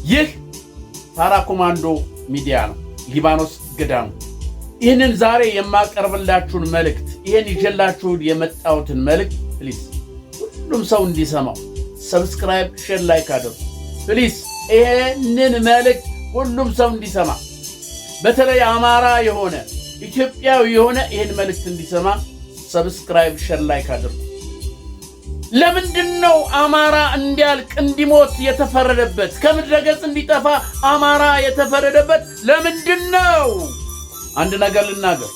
ይህ ፓራኮማንዶ ሚዲያ ነው። ሊባኖስ ገዳሙ ይህንን ዛሬ የማቀርብላችሁን መልእክት ይህን ይዤላችሁ የመጣሁትን መልእክት ፕሊዝ ሁሉም ሰው እንዲሰማው ሰብስክራይብ፣ ሼር፣ ላይክ አድርጉ ፕሊዝ። ይህንን መልእክት ሁሉም ሰው እንዲሰማ በተለይ አማራ የሆነ ኢትዮጵያዊ የሆነ ይህን መልእክት እንዲሰማ ሰብስክራይብ፣ ሼር፣ ላይክ አድርጉ። ለምንድነው አማራ እንዲያልቅ እንዲሞት የተፈረደበት? ከምድረ ገጽ እንዲጠፋ አማራ የተፈረደበት ለምንድነው? አንድ ነገር ልናገር።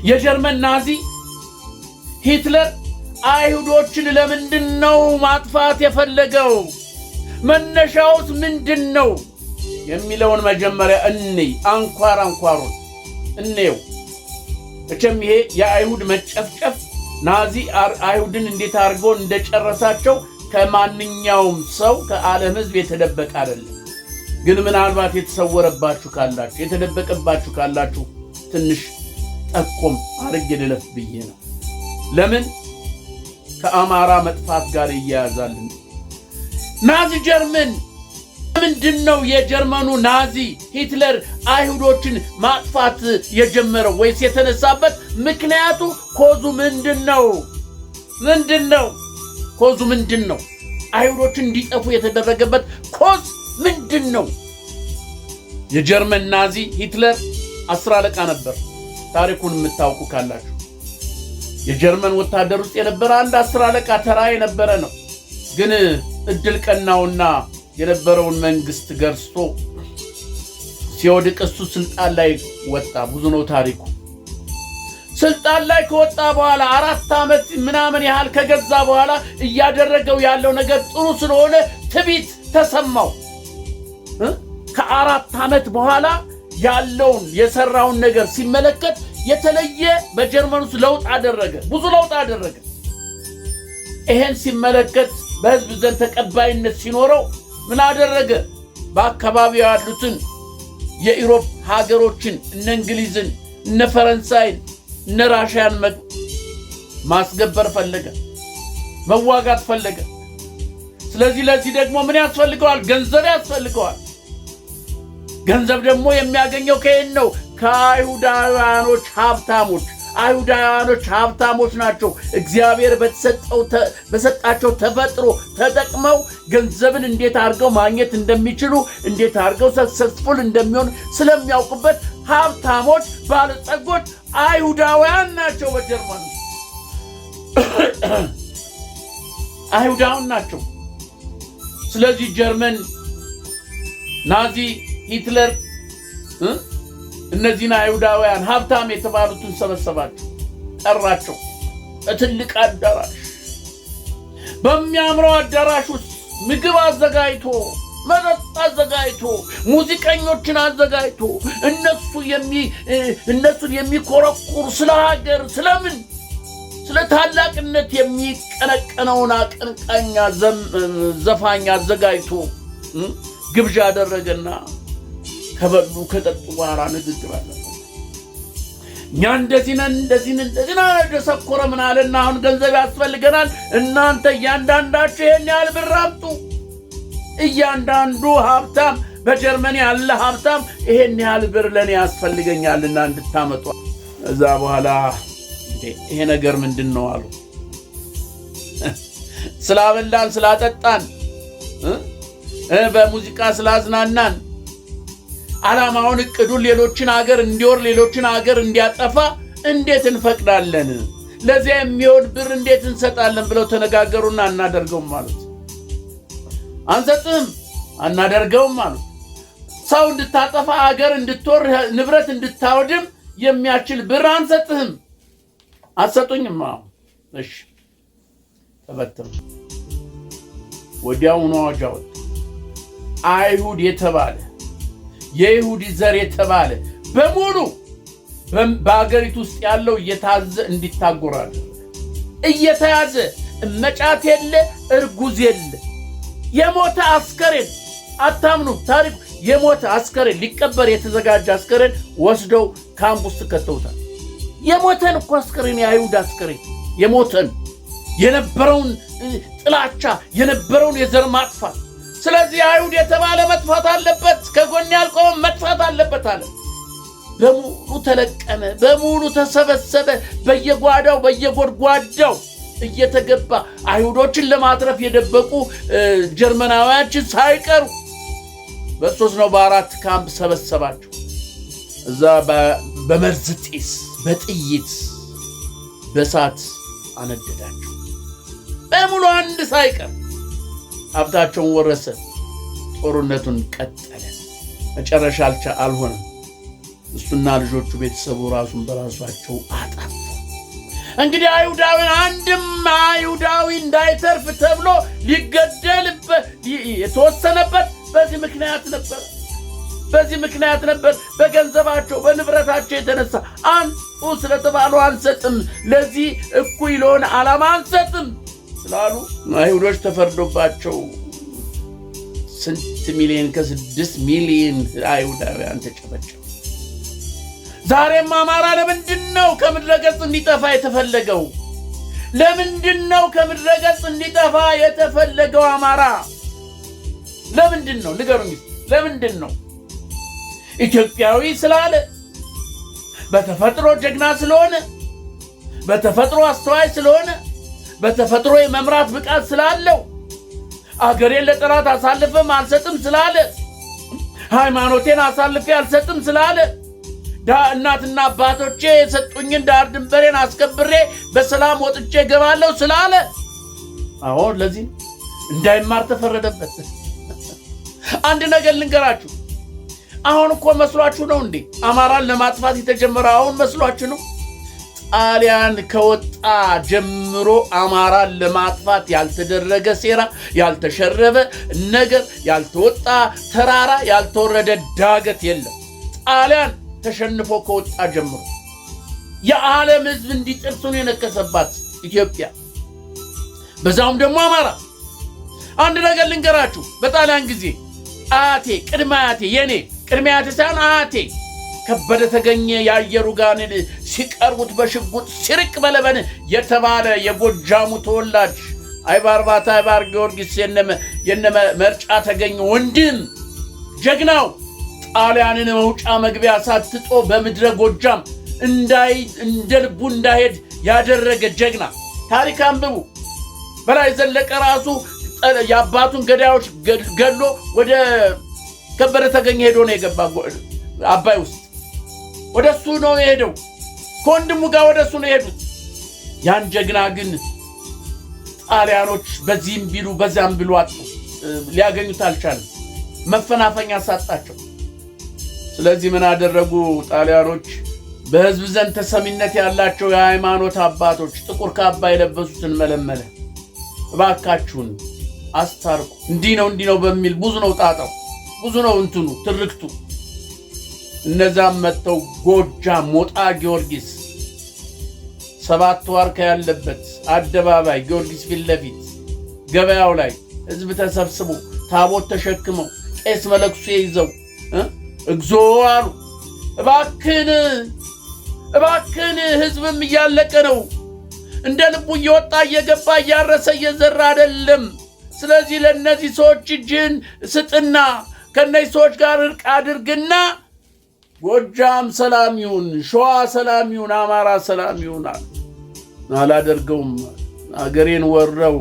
የጀርመን ናዚ ሂትለር አይሁዶችን ለምንድነው ማጥፋት የፈለገው? መነሻውስ ምንድነው የሚለውን መጀመሪያ አንኳሩን እንየው። እቸም ይሄ የአይሁድ መጨፍጨፍ ናዚ አይሁድን እንዴት አድርጎ እንደጨረሳቸው ከማንኛውም ሰው ከዓለም ሕዝብ የተደበቀ አይደለም። ግን ምናልባት የተሰወረባችሁ ካላችሁ የተደበቀባችሁ ካላችሁ ትንሽ ጠቆም አድርጌ ልለፍ ብዬ ነው። ለምን ከአማራ መጥፋት ጋር ይያያዛል? ናዚ ጀርመን ምንድነው የጀርመኑ ናዚ ሂትለር አይሁዶችን ማጥፋት የጀመረው ወይስ የተነሳበት ምክንያቱ ኮዙ ምንድነው? ኮዙ ምንድነው? አይሁዶችን እንዲጠፉ የተደረገበት ኮዝ ምንድነው? የጀርመን ናዚ ሂትለር 10 አለቃ ነበር። ታሪኩን የምታውቁ ካላችሁ የጀርመን ወታደር ውስጥ የነበረ አንድ 10 አለቃ ተራ የነበረ ነው። ግን እድል ቀናውና የነበረውን መንግስት ገርስቶ ሲወድቅ እሱ ስልጣን ላይ ወጣ። ብዙ ነው ታሪኩ። ስልጣን ላይ ከወጣ በኋላ 4 ዓመት ምናምን ያህል ከገዛ በኋላ እያደረገው ያለው ነገር ጥሩ ስለሆነ ትዕቢት ተሰማው። ከ4 ዓመት በኋላ ያለውን የሰራውን ነገር ሲመለከት የተለየ በጀርመን ውስጥ ለውጥ አደረገ። ብዙ ለውጥ አደረገ። ይሄን ሲመለከት በህዝብ ዘንድ ተቀባይነት ሲኖረው ምን አደረገ? በአካባቢው ያሉትን የኢሮፕ ሀገሮችን እነ እንግሊዝን፣ እነ ፈረንሳይን፣ እነ ራሽያን ማስገበር ፈለገ፣ መዋጋት ፈለገ። ስለዚህ ለዚህ ደግሞ ምን ያስፈልገዋል? ገንዘብ ያስፈልገዋል። ገንዘብ ደግሞ የሚያገኘው ከየት ነው? ከአይሁዳውያኖች ሀብታሞች። አይሁዳውያኖች ሀብታሞች ናቸው። እግዚአብሔር በሰጣቸው ተፈጥሮ ተጠቅመው ገንዘብን እንዴት አድርገው ማግኘት እንደሚችሉ እንዴት አድርገው ሰክሰስፉል እንደሚሆን ስለሚያውቁበት ሀብታሞች ባለጸጎች አይሁዳውያን ናቸው። በጀርመን አይሁዳውያን ናቸው። ስለዚህ ጀርመን ናዚ ሂትለር እነዚህን አይሁዳውያን ሀብታም የተባሉትን ሰበሰባቸው፣ ጠራቸው በትልቅ አዳራሽ። በሚያምረው አዳራሽ ውስጥ ምግብ አዘጋጅቶ፣ መጠጥ አዘጋጅቶ፣ ሙዚቀኞችን አዘጋጅቶ እነሱን የሚኮረኩር ስለ ሀገር ስለምን ስለ ታላቅነት የሚቀነቀነውን አቀንቃኛ ዘፋኝ አዘጋጅቶ ግብዣ አደረገና ከበሉ ከጠጡ በኋላ ንግግር አለ። እኛ እንደዚህ ነን ደሰኮረ ምን አለና አሁን ገንዘብ ያስፈልገናል። እናንተ እያንዳንዳችሁ ይሄን ያህል ብር አምጡ። እያንዳንዱ ሀብታም በጀርመን ያለ ሀብታም ይሄን ያህል ብር ለኔ ያስፈልገኛልና እንድታመጡ። እዛ በኋላ ይሄ ነገር ምንድነው አሉ። ስላበላን ስላጠጣን በሙዚቃ ስላዝናናን ዓላማውን እቅዱን ሌሎችን ሀገር እንዲወር ሌሎችን ሀገር እንዲያጠፋ እንዴት እንፈቅዳለን? ለዚያ የሚሆን ብር እንዴት እንሰጣለን ብለው ተነጋገሩና አናደርገውም ማለት አንሰጥም አናደርገውም ማለት ሰው እንድታጠፋ ሀገር እንድትወር ንብረት እንድታወድም የሚያችል ብር አንሰጥህም። አትሰጡኝም? እሺ ተበተኑ። ወዲያውኑ አዋጅ አወጡ። አይሁድ የተባለ የይሁዲ ዘር የተባለ በሙሉ በአገሪቱ ውስጥ ያለው እየታዘ እንዲታጎራል። እየተያዘ መጫት የለ እርጉዝ የለ የሞተ አስከሬን አታምኑ ታሪኩ የሞተ አስከሬን ሊቀበር የተዘጋጀ አስከሬን ወስደው ካምፕ ውስጥ ከተውታል። የሞተን እኮ አስከሬን የአይሁድ አስከሬን የሞተን የነበረውን ጥላቻ የነበረውን የዘር ማጥፋት። ስለዚህ አይሁድ የተባለ መጥፋት አለበት። ንብረት አለ በሙሉ ተለቀመ፣ በሙሉ ተሰበሰበ። በየጓዳው በየጎድጓዳው እየተገባ አይሁዶችን ለማትረፍ የደበቁ ጀርመናውያን ሳይቀሩ በ3 ነው በ4 ካምፕ ሰበሰባቸው። እዛ በመርዝ ጢስ፣ በጥይት፣ በሳት አነደዳቸው በሙሉ አንድ ሳይቀር። ሀብታቸውን ወረሰ። ጦርነቱን ቀጠለ። መጨረሻ አልሆነም። እሱና ልጆቹ ቤተሰቡ ራሱን በራሳቸው አጠፉ። እንግዲህ አይሁዳዊን አንድም አይሁዳዊ እንዳይተርፍ ተብሎ ሊገደልበት የተወሰነበት በዚህ ምክንያት ነበር። በገንዘባቸው በንብረታቸው የተነሳ አንዱ ስለተባሉ አንሰጥም፣ ለዚህ እኩይ ለሆነ ዓላማ አንሰጥም ስላሉ አይሁዶች ተፈርዶባቸው ስንት ሚሊዮን ከ6 ሚሊዮን አይሁዳውያን ተጨፈጨፉ። ዛሬም አማራ ለምንድነው ከምድረ ገጽ እንዲጠፋ የተፈለገው? ለምንድነው ከምድረ ገጽ እንዲጠፋ የተፈለገው አማራ? ለምንድነው? ንገሩኝ። ለምንድነው? ኢትዮጵያዊ ስላለ፣ በተፈጥሮ ጀግና ስለሆነ፣ በተፈጥሮ አስተዋይ ስለሆነ፣ በተፈጥሮ የመምራት ብቃት ስላለው፣ አገሬን ለጠላት አሳልፈም አልሰጥም ስላለ፣ ሃይማኖቴን አሳልፌ አልሰጥም ስላለ፣ እናትና አባቶቼ የሰጡኝን ዳር ድንበሬን አስከብሬ በሰላም ወጥቼ ገባለሁ ስላለ፣ አሁን ለዚህ እንዳይማር ተፈረደበት። አንድ ነገር ልንገራችሁ። አሁን እኮ መስሏችሁ ነው እንዴ አማራን ለማጥፋት የተጀመረ? አሁን መስሏችሁ ነው? ጣሊያን ከወጣ ጀምሮ አማራን ለማጥፋት ያልተደረገ ሴራ፣ ያልተሸረበ ነገር፣ ያልተወጣ ተራራ፣ ያልተወረደ ዳገት የለም። ጣሊያን ተሸንፎ ከወጣ ጀምሮ የዓለም ሕዝብ እንዲጥርሱን የነከሰባት ኢትዮጵያ፣ በዛውም ደግሞ አማራ። አንድ ነገር ልንገራችሁ። በጣሊያን ጊዜ አያቴ፣ ቅድመ አያቴ፣ የኔ ቅድመ አያቴ ሳይሆን አያቴ ከበደ ተገኘ የአየሩ ጋንን ሲቀርቡት በሽጉጥ ሲርቅ በለበን የተባለ የጎጃሙ ተወላጅ አይባርባታ አይባር ጊዮርጊስ የነመ መርጫ ተገኘ ወንድም ጀግናው ጣሊያንን መውጫ መግቢያ ሳትጦ በምድረ ጎጃም እንደ ልቡ እንዳይሄድ ያደረገ ጀግና። ታሪክ አንብቡ። በላይ ዘለቀ ራሱ የአባቱን ገዳዮች ገሎ ወደ ከበደ ተገኘ ሄዶ ነው የገባ አባይ ውስጥ። ወደሱ ነው የሄደው። ከወንድሙ ጋር ወደሱ ነው የሄዱት። ያን ጀግና ግን ጣሊያኖች በዚህም ቢሉ በዛም ቢሉ አጡ። ሊያገኙት አልቻለም። መፈናፈኛ ሳጣቸው። ስለዚህ ምን አደረጉ ጣሊያኖች? በህዝብ ዘንድ ተሰሚነት ያላቸው የሃይማኖት አባቶች ጥቁር ካባ የለበሱትን መለመለ። እባካችሁን አስታርቁ፣ እንዲህ ነው በሚል ብዙ ነው ጣጣው፣ ብዙ ነው እንትኑ ትርክቱ። እነዛም መጥተው ጎጃም ሞጣ ጊዮርጊስ 7 ዋርካ ያለበት አደባባይ ጊዮርጊስ ፊት ለፊት ገበያው ላይ ህዝብ ተሰብስቦ ታቦት ተሸክመው ቄስ መለኩሴ ይዘው እግዚኦ አሉ። እባክን ህዝብም እያለቀ ነው። እንደ ልቡ እየወጣ እየገባ እያረሰ እየዘራ አይደለም። ስለዚህ ለነዚህ ሰዎች እጅን ስጥና ከነዚህ ሰዎች ጋር እርቅ አድርግና ጎጃም ሰላም ይሁን፣ ሸዋ ሰላም ይሁን፣ አማራ ሰላም ይሁን። አላደርገውም። አገሬን ወረው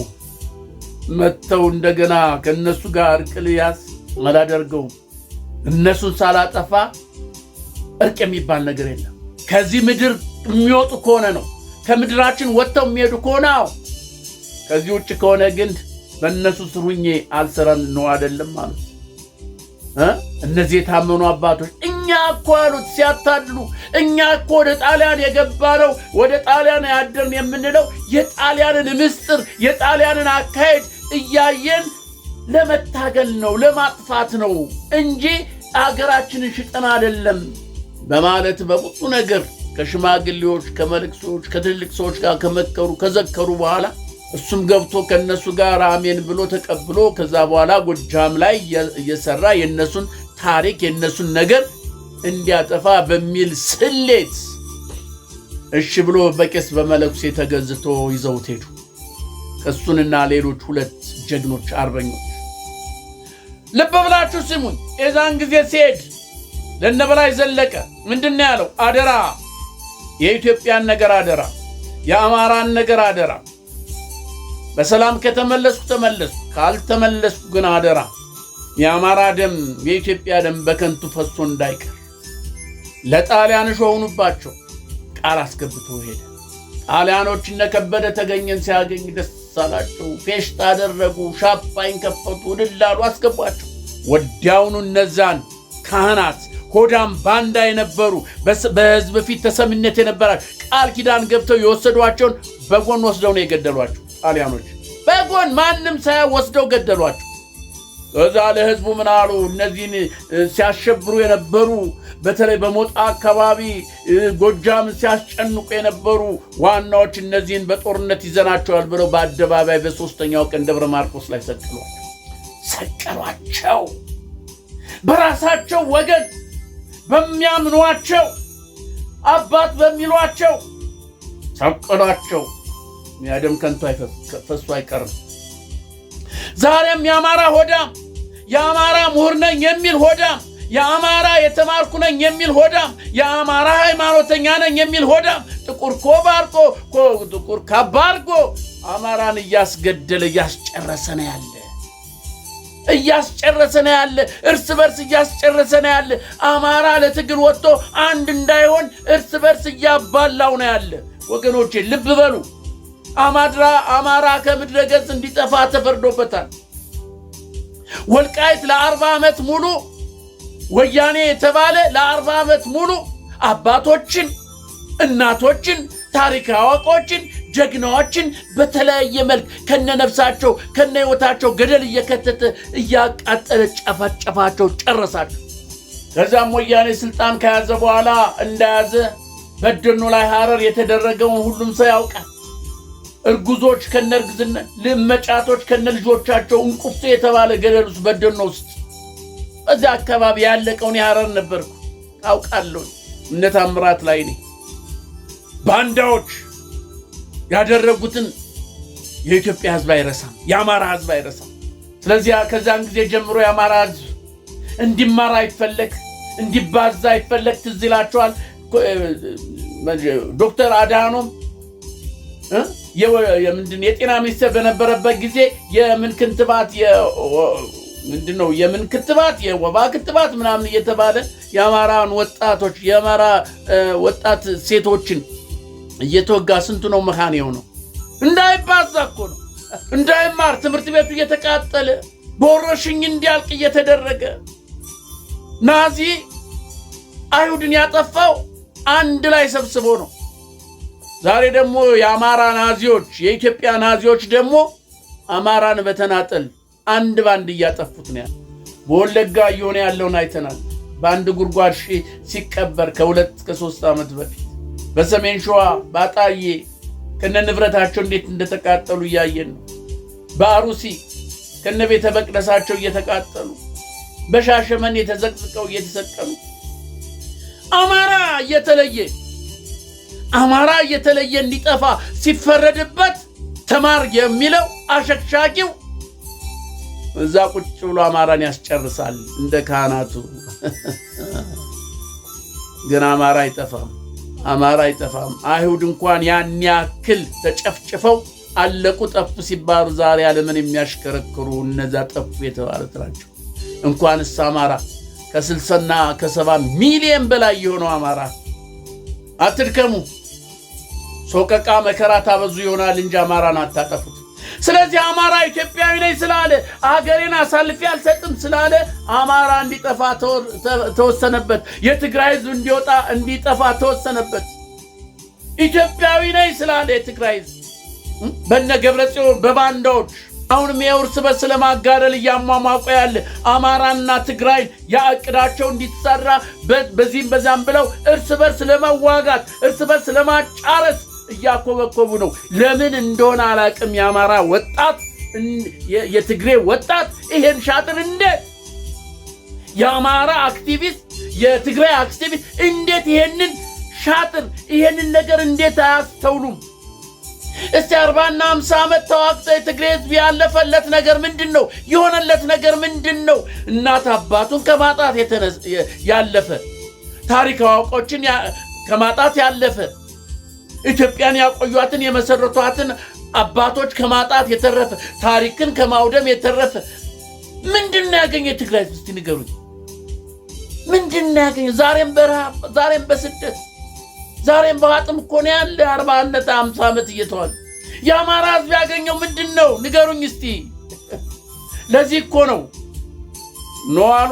መተው እንደገና ከነሱ ጋር እርቅ ልያዝ አላደርገውም። እነሱን ሳላጠፋ እርቅ የሚባል ነገር የለም። ከዚህ ምድር የሚወጡ ከሆነ ነው። ከምድራችን ወጥተው የሚሄዱ ከሆነ ከዚህ ውጭ ከሆነ ግን በእነሱ ስሩኜ አልሰራም ነው አይደለም ማለት እነዚህ የታመኑ አባቶች እኛ እኮ አሉት ሲያታድሉ። እኛ እኮ ወደ ጣሊያን የገባነው ወደ ጣሊያን ያደርን የምንለው የጣሊያንን ምስጢር የጣሊያንን አካሄድ እያየን ለመታገል ነው፣ ለማጥፋት ነው እንጂ አገራችንን ሽጠን አይደለም በማለት በብዙ ነገር ከሽማግሌዎች ከመልክሶች ከትልቅ ሰዎች ጋር ከመከሩ ከዘከሩ በኋላ እሱም ገብቶ ከነሱ ጋር አሜን ብሎ ተቀብሎ ከዛ በኋላ ጎጃም ላይ እየሰራ የነሱን ታሪክ የነሱን ነገር እንዲያጠፋ በሚል ስሌት እሺ ብሎ በቄስ በመለኩሴ ተገዝቶ ይዘውት ሄዱ። እሱንና ሌሎች 2 ጀግኖች አርበኞች። ልብ ብላችሁ ስሙኝ። የዛን ጊዜ ሲሄድ ለነበላይ ዘለቀ ምንድነው ያለው? አደራ የኢትዮጵያን ነገር አደራ፣ የአማራን ነገር አደራ። በሰላም ከተመለስኩ ተመለስኩ፣ ካልተመለስኩ ግን አደራ የአማራ ደም የኢትዮጵያ ደም በከንቱ ፈሶ እንዳይቀር። ለጣሊያኖች ሆኑባቸው ቃል አስገብቶ ሄደ። ጣሊያኖች እነ ከበደ ተገኘን ሲያገኝ ደስ አላቸው፣ ፌሽታ አደረጉ፣ ሻምፓኝ ከፈቱ፣ ድላሉ፣ አስገቧቸው። ወዲያውኑ እነዛን ካህናት ሆዳም ባንዳ የነበሩ በህዝብ ፊት ተሰሚነት የነበራቸው ቃል ኪዳን ገብተው የወሰዷቸውን በጎን ወስደው ነው የገደሏቸው። ጣሊያኖች በጎን ማንም ሳይወስደው ገደሏቸው። ከዛ ለህዝቡ ምን አሉ? እነዚህን ሲያሸብሩ የነበሩ በተለይ በሞጣ አካባቢ ጎጃም ሲያስጨንቁ የነበሩ ዋናዎች እነዚህን በጦርነት ይዘናቸዋል ብለው በአደባባይ በሶስተኛው ቀን ደብረ ማርቆስ ላይ ሰቀሏቸው። በራሳቸው ወገን በሚያምኗቸው አባት በሚሏቸው ሰቀሏቸው። ያደም ከንቱ ፈሱ አይቀርም። ዛሬም የአማራ ሆዳም፣ የአማራ ምሁር ነኝ የሚል ሆዳም፣ የአማራ የተማርኩ ነኝ የሚል ሆዳም፣ የአማራ ሃይማኖተኛ ነኝ የሚል ሆዳም ጥቁር ኮባ አርቆ ጥቁር ካባ አርጎ አማራን እያስገደለ እያስጨረሰ ነው ያለ፣ እርስ በርስ እያስጨረሰ ነው ያለ። አማራ ለትግል ወጥቶ አንድ እንዳይሆን እርስ በርስ እያባላው ነው ያለ። ወገኖቼ ልብ በሉ። አማራ ከምድረ ገጽ እንዲጠፋ ተፈርዶበታል። ወልቃይት ለ40 ዓመት ሙሉ ወያኔ የተባለ ለ40 ዓመት ሙሉ አባቶችን፣ እናቶችን፣ ታሪክ አዋቂዎችን፣ ጀግናዎችን በተለያየ መልክ ከነነፍሳቸው ከነህይወታቸው ገደል እየከተተ እያቃጠለ ጨፈጨፋቸው፣ ጨረሳቸው። ከዛም ወያኔ ስልጣን ከያዘ በኋላ እንዳያዘ በደኖ ላይ ሐረር የተደረገውን ሁሉም ሰው ያውቃል። እርጉዞች ከነርግዝና፣ ልመጫቶች ከነልጆቻቸው እንቁፍቱ የተባለ ገደል ውስጥ በደኖ ውስጥ በዛ አካባቢ ያለቀውን የሐረር ነበርኩ አውቃለሁ። እነ ታምራት ላይ ነኝ። ባንዳዎች ያደረጉትን የኢትዮጵያ ህዝብ አይረሳም፣ የአማራ ህዝብ አይረሳም። ስለዚህ ከዛን ጊዜ ጀምሮ የአማራ ህዝብ እንዲማር አይፈለግ፣ እንዲባዛ አይፈለግ። ትዝ ይላችኋል ዶክተር አድሃኖም የጤና ሚኒስቴር በነበረበት ጊዜ የምን ክትባት የወባ ክትባት ምናምን እየተባለ የአማራን ወጣቶች የአማራ ወጣት ሴቶችን እየተወጋ ስንቱ ነው መካን የሆነው? እንዳይባዛ እኮ ነው፣ እንዳይማር ትምህርት ቤቱ እየተቃጠለ በወረሽኝ እንዲያልቅ እየተደረገ። ናዚ አይሁድን ያጠፋው አንድ ላይ ሰብስቦ ነው። ዛሬ ደግሞ የአማራ ናዚዎች የኢትዮጵያ ናዚዎች ደግሞ አማራን በተናጠል አንድ ባንድ እያጠፉት ነው። በወለጋ እየሆነ ያለውን አይተናል። በአንድ ጉድጓድ ሲቀበር ከ2 እስከ 3 ዓመት በፊት በሰሜን ሸዋ ባጣዬ ከነንብረታቸው እንዴት እንደተቃጠሉ እያየን ነው። በአሩሲ ከነቤተ መቅደሳቸው እየተቃጠሉ፣ በሻሸመኔ ተዘቅዝቀው እየተሰቀሉ አማራ እየተለየ እንዲጠፋ ሲፈረድበት ተማር የሚለው አሸክሻቂው እዛ ቁጭ ብሎ አማራን ያስጨርሳል እንደ ካህናቱ። ግን አማራ አይጠፋም። አይሁድ እንኳን ያን ያክል ተጨፍጭፈው አለቁ ጠፉ ሲባሉ ዛሬ ዓለምን የሚያሽከረክሩ እነዛ ጠፉ የተባሉት ናቸው። እንኳንስ አማራ ከ60 ከ70 ሚሊዮን በላይ የሆነው አማራ አትድከሙ፣ ሶቀቃ መከራ ታበዙ ይሆናል እንጂ አማራን አታጠፉት። ስለዚህ አማራ ኢትዮጵያዊ ነኝ ስላለ አገሬን አሳልፌ አልሰጥም ስላለ አማራ እንዲጠፋ ተወሰነበት። የትግራይ ህዝብ እንዲጠፋ ተወሰነበት። ኢትዮጵያዊ ነኝ ስላለ የትግራይ ህዝብ በነ ገብረጽዮን በባንዳዎች አሁንም የውርስ በርስ ለማጋደል እያሟሟቁ ያለ አማራና ትግራይ ያቅዳቸው እንዲሰራ በዚህም በዛም ብለው እርስ በርስ ለመዋጋት እርስ በርስ ለማጫረስ እያኮበኮቡ ነው። ለምን እንደሆነ አላቅም። የአማራ ወጣት የትግሬ ወጣት ይሄን ሻጥር እንዴት የአማራ አክቲቪስት የትግራይ አክቲቪስት እንዴት ይሄንን ሻጥር ይሄንን ነገር እንዴት አያስተውሉም? እስቲ 40 እና 50 ዓመት ተዋግተው የትግራይ ህዝብ ያለፈለት ነገር ምንድነው? የሆነለት ነገር ምንድነው? እናት አባቱን ከማጣት ያለፈ ታሪካዊ አውቆችን ከማጣት ያለፈ ኢትዮጵያን ያቆዩአትን የመሰረቷትን አባቶች ከማጣት የተረፈ ታሪክን ከማውደም የተረፈ ምንድነው ያገኘ ትግራይ እስቲ ንገሩኝ? ምንድነው ያገኘ? ዛሬም በረሃብ፣ ዛሬም በስደት፣ ዛሬም በአጥም እኮ ነው ያለ 40 እና 50 ዓመት እየተዋል የአማራ ህዝብ ያገኘው ምንድነው? ንገሩኝ እስቲ። ለዚህ እኮ ነው ኖአሉ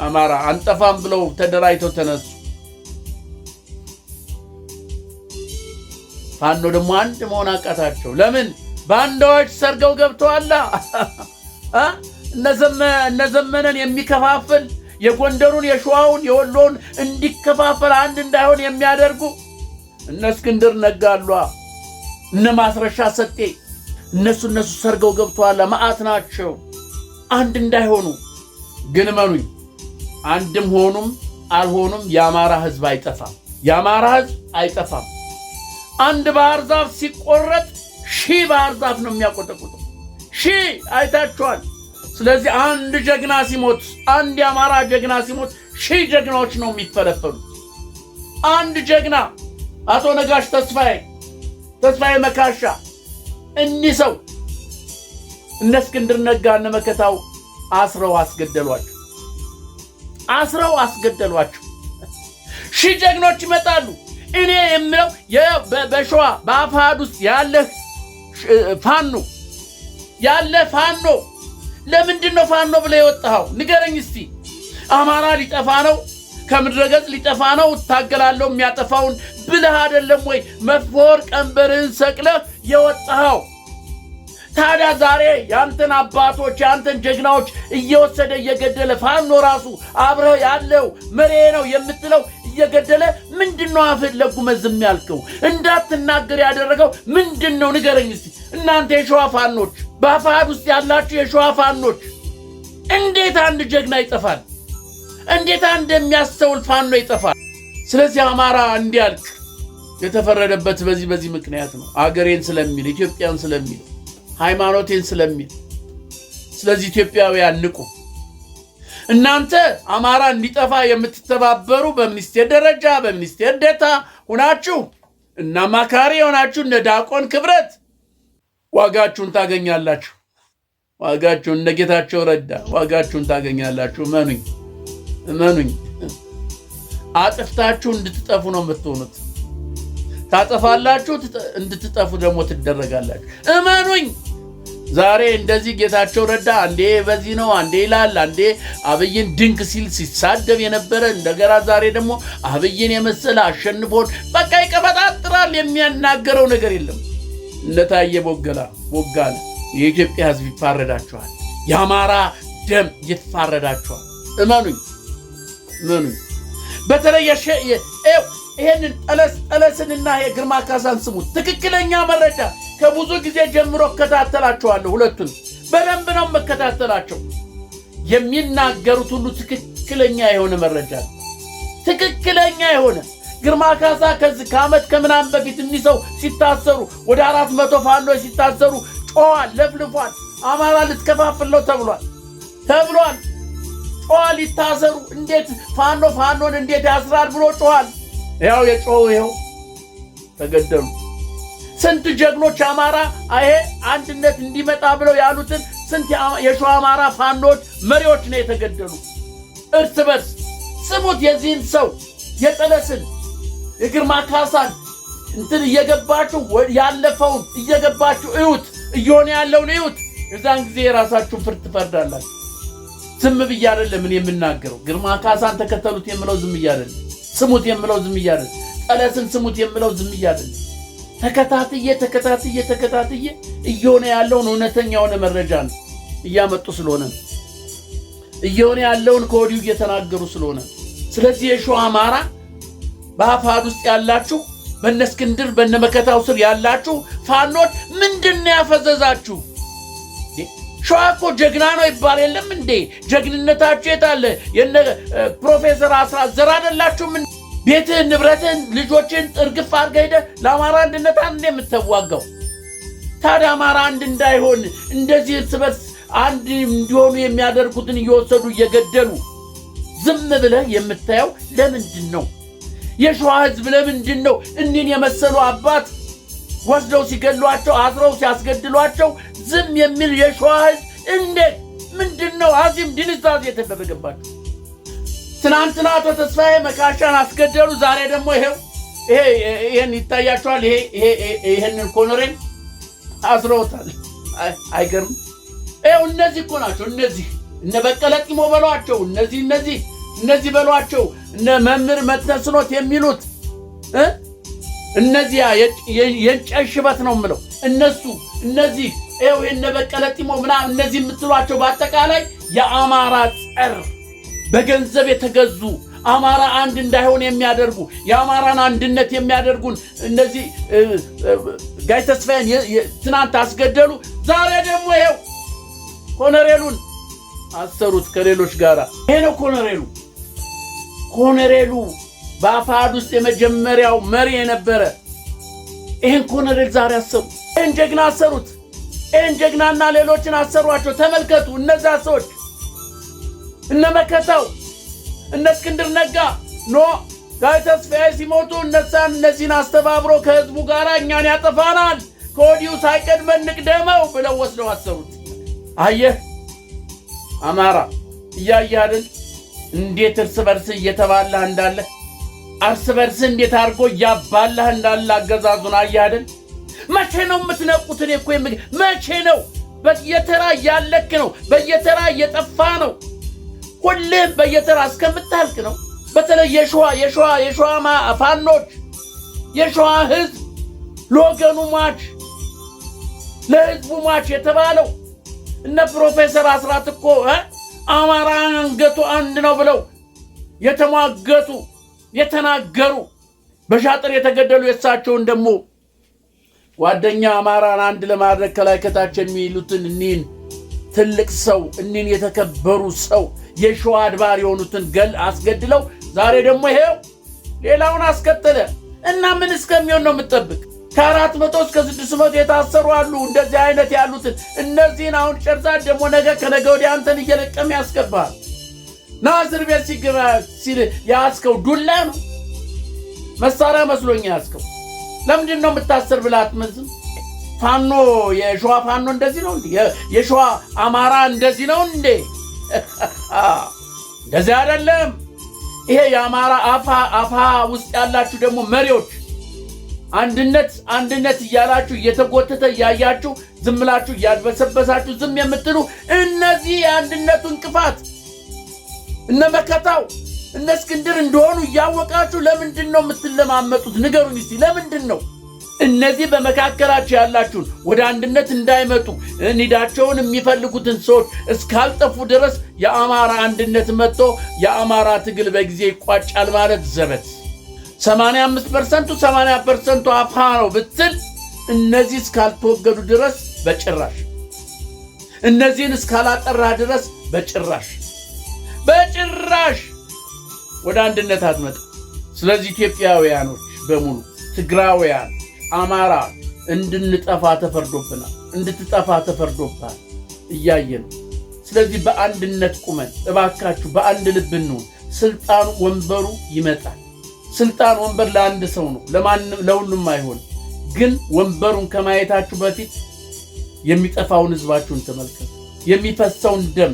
አማራ አንጠፋም ብለው ተደራይተው ተነሱ። ፋኖ ደግሞ አንድ መሆን አቃታቸው። ለምን? ባንዳዎች ሰርገው ገብተዋል። እነዘመነን የሚከፋፍል የጎንደሩን፣ የሸዋውን፣ የወሎውን እንዲከፋፈል አንድ እንዳይሆን የሚያደርጉ እነ እስክንድር ነጋሉ፣ እነ ማስረሻ ሰጤ እነሱ ሰርገው ገብተዋል። መዓት ናቸው አንድ እንዳይሆኑ። ግን መኑኝ አንድም ሆኑም አልሆኑም የአማራ ህዝብ አይጠፋም። የአማራ ህዝብ አይጠፋም። አንድ ባህር ዛፍ ሲቆረጥ 1000 ባህር ዛፍ ነው የሚያቆጠቁጠው። 1000 አይታችኋል። ስለዚህ አንድ ጀግና ሲሞት፣ አንድ የአማራ ጀግና ሲሞት 1000 ጀግናዎች ነው የሚፈለፈሉት። አንድ ጀግና አቶ ነጋሽ ተስፋዬ መካሻ እኒህ ሰው እነ እስክንድር ነጋ እነ መከታው አስረው አስገደሏቸው። 1000 ጀግኖች ይመጣሉ። እኔ የምለው በሸዋ በአፋድ ውስጥ ያለ ፋኖ ለምንድነው ፋኖ ብለህ የወጣኸው? ንገረኝ እስቲ። አማራ ሊጠፋ ነው፣ ከምድረገጽ ሊጠፋ ነው፣ ታገላለሁ የሚያጠፋውን ብለህ አይደለም ወይ መፎር ቀንበርህን ሰቅለህ የወጣኸው? ታዲያ ዛሬ ያንተን አባቶች ያንተን ጀግናዎች እየወሰደ እየገደለ ፋኖ ራሱ አብረህ ያለው መሪ ነው የምትለው እየገደለ ምንድነው አፍህ ለጉመህ ዝም ያልከው? እንዳትናገር ያደረገው ምንድነው? ንገረኝ እስቲ። እናንተ የሸዋ ፋኖች፣ በአፋድ ውስጥ ያላችሁ የሸዋ ፋኖች እንዴት አንድ ጀግና ይጠፋል? እንዴት አንድ የሚያስተውል ፋኖ ይጠፋል? ስለዚህ አማራ እንዲያልቅ የተፈረደበት በዚህ ምክንያት ነው። አገሬን ስለሚል፣ ኢትዮጵያን ስለሚል፣ ሃይማኖቴን ስለሚል። ስለዚህ ኢትዮጵያውያን ንቁ። እናንተ አማራ እንዲጠፋ የምትተባበሩ በሚኒስቴር ደረጃ በሚኒስቴር ዴታ ሆናችሁ እና ማካሪ ሆናችሁ እነ ዲያቆን ክብረት ዋጋችሁን ታገኛላችሁ። ዋጋችሁን እነ ጌታቸው ረዳ ዋጋችሁን ታገኛላችሁ። እመኑኝ። አጥፍታችሁ እንድትጠፉ ነው የምትሆኑት። ታጠፋላችሁ፣ እንድትጠፉ ደግሞ ትደረጋላችሁ። እመኑኝ። ዛሬ እንደዚህ ጌታቸው ረዳ አንዴ በዚህ ነው አንዴ ይላል፣ አንዴ አብይን ድንቅ ሲል ሲሳደብ የነበረ እንደገና ዛሬ ደግሞ አብይን የመሰለ አሸንፎን በቃ ይቀበጣጥራል። የሚያናገረው ነገር የለም። እነታየ ቦጋለ የኢትዮጵያ ህዝብ ይፋረዳችኋል። የአማራ ደም ይፋረዳችኋል። እመኑኝ። በተለይ ይሄንን ጠለስንና የግርማ ካሳን ስሙት። ትክክለኛ መረጃ ከብዙ ጊዜ ጀምሮ እከታተላቸዋለሁ። ሁለቱን በደንብ ነው መከታተላቸው። የሚናገሩት ሁሉ ትክክለኛ የሆነ መረጃ፣ ትክክለኛ የሆነ ግርማ ካሳ ከዓመት ከምናምን በፊት እኒህ ሰው ሲታሰሩ ወደ 400 ፋኖች ሲታሰሩ ጮኋል፣ ለፍልፏል። አማራ ልትከፋፍል ነው ተብሏል። ጮኋል። ይታሰሩ እንዴት ፋኖን እንዴት ያስራል ብሎ ጮኋል። ያው የጮኸው ይኸው ተገደሉ። ስንት ጀግኖች አማራ ይሄ አንድነት እንዲመጣ ብለው ያሉትን ስንት የሸዋ አማራ ፋኖች መሪዎች ነው የተገደሉ እርስ በርስ። ስሙት የዚህን ሰው የጠለስን የግርማ ካሳን እንትን እየገባችሁ ያለፈውን እየገባችሁ እዩት፣ እየሆነ ያለውን እዩት። የዛን ጊዜ የራሳችሁን ፍርድ ትፈርዳላችሁ። ዝም ብዬ አይደለም ምን የምናገረው። ግርማ ካሳን ተከተሉት የምለው ዝም ብዬ አይደለም። ስሙት የምለው ዝም ብዬ አይደለም። ጠለስን ስሙት የምለው ዝም ብዬ አይደለም። ተከታትዬ እየሆነ ያለውን እውነተኛ የሆነ መረጃ ነው እያመጡ ስለሆነ ነው። እየሆነ ያለውን ከወዲሁ እየተናገሩ ስለሆነ። ስለዚህ የሸዋ አማራ በአፋድ ውስጥ ያላችሁ በእነ እስክንድር በእነ መከታው ስር ያላችሁ ፋኖች ምንድነው ያፈዘዛችሁ? ሸዋ እኮ ጀግና ነው ይባል የለም እንዴ? ጀግንነታችሁ የታለ? የነ ፕሮፌሰር አስራት ዘር አይደላችሁም? ቤትህን፣ ንብረትህን፣ ልጆችን እርግፍ አድርገህ ሄደህ ለአማራ አንድነት አንዴ የምትዋጋው ታዲያ አማራ አንድ እንዳይሆን እንደዚህ እርስ በርስ አንድ እንዲሆኑ የሚያደርጉትን እየወሰዱ እየገደሉ ዝም ብለህ የምታየው ለምንድን ነው? የሸዋ ህዝብ ለምንድን ነው እኒን የመሰሉ አባት ወስደው ሲገሏቸው አስረው ሲያስገድሏቸው ዝም የሚል የሸዋ ህዝብ እንዴት? ምንድነው አዚም ድንዛዝ የተደረገባቸው? ትናንትና አቶ ተስፋዬ መካሻን አስገደሉ። ዛሬ ደግሞ ይሄን ይታያቸዋል። ይሄንን ኮሎኔል አስረውታል። አይገርም? እነዚህ እኮ ናቸው። እነዚህ እነ በቀለ ጢሞ በሏቸው፣ እነዚህ በሏቸው፣ እነ መምህር መትነስኖት የሚሉት እነዚያ የእንጨት ሽበት ነው የምለው እነዚህ እነ በቀለ ጢሞ ምናምን እነዚህ የምትሏቸው በአጠቃላይ የአማራ ጸር በገንዘብ የተገዙ አማራ አንድ እንዳይሆን የሚያደርጉ የአማራን አንድነት የሚያደርጉን እነዚህ ጋይ ተስፋዬን ትናንት አስገደሉ። ዛሬ ደግሞ ኮሎኔሉን አሰሩት ከሌሎች ጋራ። ይሄ ነው ኮሎኔሉ በአፋድ ውስጥ የመጀመሪያው መሪ የነበረ ይሄን ኮሎኔል ዛሬ አሰሩ። ይሄን ጀግና አሰሩት። ይሄን ጀግናና ሌሎችን አሰሯቸው። ተመልከቱ። እነዛ ሰዎች እነ መከታው እነ እስክንድር ነጋ ጋይ ተስፋዬ ሲሞቱ እነዚህን አስተባብሮ ከህዝቡ ጋር እኛን ያጠፋናል ከወዲሁ ሳይቀድመን ንቅደመው ብለው ወስደው አሰሩት። አየህ አማራ እያየህ አይደል እንዴት እርስ በርስ እየተባላህ እንዳለ፣ እርስ በርስ እንዴት አድርጎ እያባላህ እንዳለ አገዛዙን አየህ አይደል? መቼ ነው የምትነቁት? እኔ እኮ መቼ ነው? በየተራ እያለክ ነው፣ በየተራ እየጠፋ ነው፣ ሁሌም በየተራ እስከምታልቅ ነው። በተለይ የሸዋ ፋኖች የሸዋ ህዝብ ለወገኑ ሟች ለህዝቡ ሟች የተባለው እነ ፕሮፌሰር አስራት እኮ አማራ አንገቱ አንድ ነው ብለው የተሟገቱ የተናገሩ በሻጥር የተገደሉ የሳቸውን ደግሞ ጓደኛ አማራን አንድ ለማድረግ ከላይ ከታች የሚሉትን እኒን ትልቅ ሰው እኒን የተከበሩ ሰው የሸዋ አድባር የሆኑትን አስገድለው ዛሬ ደግሞ ሌላውን አስከተለ እና ምን እስከሚሆን ነው የምትጠብቅ? ከ400 እስከ 600 የታሰሩ አሉ። እንደዚህ አይነት ያሉትን እነዚህን አሁን ጨርሳ ደግሞ ነገ ከነገ ወዲያ አንተን እየለቀም ያስገባል። ናዝር ቤት ሲገባ ሲል ያስከው ዱላ ነው መሳሪያ መስሎኝ ያስከው። ለምንድን ነው የምታሰር ብለህ አትመዝም? ፋኖ የሸዋ ፋኖ እንደዚህ ነው እንዴ? የሸዋ አማራ እንደዚህ ነው እንዴ? እንደዚህ አይደለም። ይሄ የአማራ አፋ ውስጥ ያላችሁ ደግሞ መሪዎች አንድነት እያላችሁ እየተጎተተ እያያችሁ ዝም ብላችሁ እያድበሰበሳችሁ ዝም የምትሉ እነዚህ የአንድነቱ እንቅፋት እነ መከታው እነ እስክንድር እንደሆኑ እያወቃችሁ ለምንድን ነው የምትለማመጡት? ንገሩኝ እስቲ ለምንድን ነው? እነዚህ በመካከላችሁ ያላችሁን ወደ አንድነት እንዳይመጡ ኒዳቸውን የሚፈልጉትን ሰዎች እስካልጠፉ ድረስ የአማራ አንድነት መጥቶ የአማራ ትግል በጊዜ ይቋጫል ማለት ዘበት። 85% 80% አፋ ነው ብትል እነዚህ እስካልተወገዱ ድረስ በጭራሽ፣ እነዚህን እስካላጠራ ድረስ በጭራሽ ወደ አንድነት አትመጣ። ስለዚህ ኢትዮጵያውያኖች በሙሉ ትግራውያን፣ አማራ እንድንጠፋ ተፈርዶብናል፣ እንድትጠፋ ተፈርዶብናል እያየ ነው። ስለዚህ በአንድነት ቁመን እባካችሁ በአንድ ልብ እንሁን። ስልጣኑ ወንበሩ ይመጣል። ስልጣን ወንበር ለአንድ ሰው ነው፣ ለሁሉም አይሆንም። ግን ወንበሩን ከማየታችሁ በፊት የሚጠፋውን ህዝባችሁን ተመልከቱ። የሚፈሰውን ደም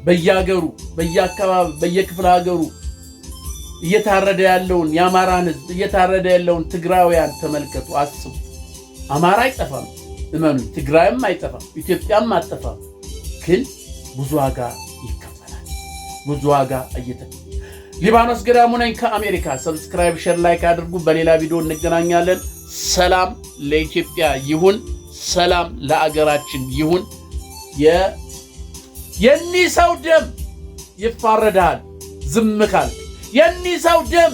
በየሀገሩ በየአካባቢ በየክፍለ ሀገሩ እየታረደ ያለውን የአማራን ህዝብ እየታረደ ያለውን ትግራውያን ተመልከቱ፣ አስቡ። አማራ አይጠፋም፣ እመኑ። ትግራይም አይጠፋም፣ ኢትዮጵያም አትጠፋም። ግን ብዙ ዋጋ ይከፈላል። ብዙ ዋጋ ሊባኖስ ገዳሙ ነኝ ከአሜሪካ። ሰብስክራይብ፣ ሼር፣ ላይክ አድርጉ። በሌላ ቪዲዮ እንገናኛለን። ሰላም ለኢትዮጵያ ይሁን፣ ሰላም ለአገራችን ይሁን። የኒ ሰው ደም ይፋረዳል ዝም ካልክ፣ የኒ ሰው ደም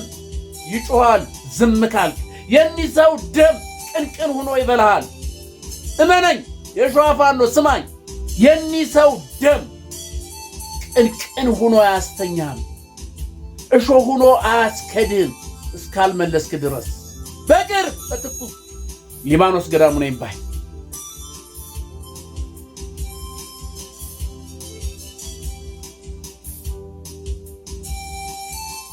ይጮሃል ዝም ካልክ፣ የኒ ሰው ደም ቅንቅን ሆኖ ይበላሃል። እመነኝ የሸዋ ፋኖ ስማኝ፣ የኒ ሰው ደም ቅንቅን ሆኖ አያስተኛም፣ እሾ ሆኖ አያስከድም እስካልመለስክ ድረስ። በቅር በትኩስ ሊባኖስ ገዳሙ ነኝ ባይ